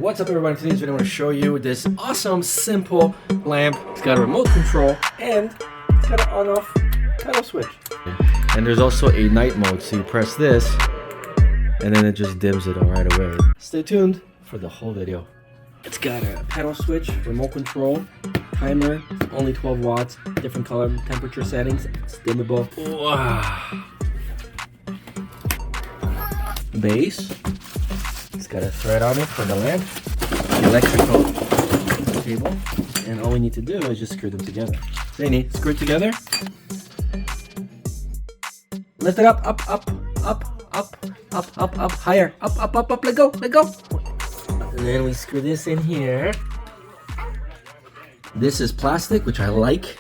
What's up everybody, in today's video I want to show you this awesome simple lamp. It's got a remote control and it's got an on-off pedal switch. And there's also a night mode, so you press this and then it just dims it right away. Stay tuned for the whole video. It's got a pedal switch, remote control, timer, only 12 watts, different color temperature settings, it's dimmable. Wow. Base. It's got a thread on it for the lamp, the electrical cable, and all we need to do is just screw them together. Zany, screw it together. Lift it up, up, higher, up, let go. And then we screw this in here. This is plastic, which I like.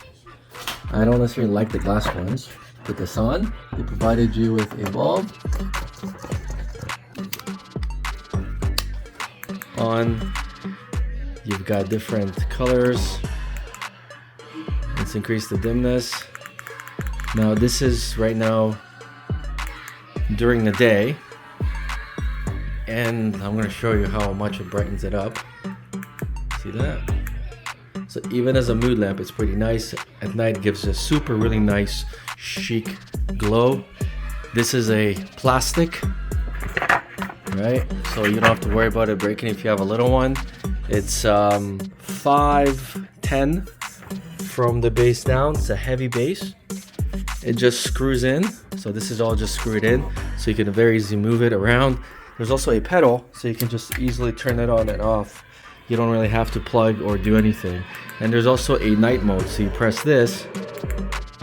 I don't necessarily like the glass ones. Put this on. They provided you with a bulb. On, you've got different colors. Let's increase the dimness. Now this is right now during the day, and I'm going to show you how much it brightens it up. See that? So even as a mood lamp, it's pretty nice. At night, it gives a really nice chic glow. This is a plastic, right? So you don't have to worry about it breaking if you have a little one. It's 5'10" from the base down. It's a heavy base. It just screws in. So this is all just screwed in. So you can very easily move it around. There's also a pedal, so you can just easily turn it on and off. You don't really have to plug or do anything. And there's also a night mode. So you press this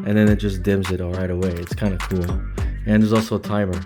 and then it just dims it all right away. It's kind of cool. And there's also a timer.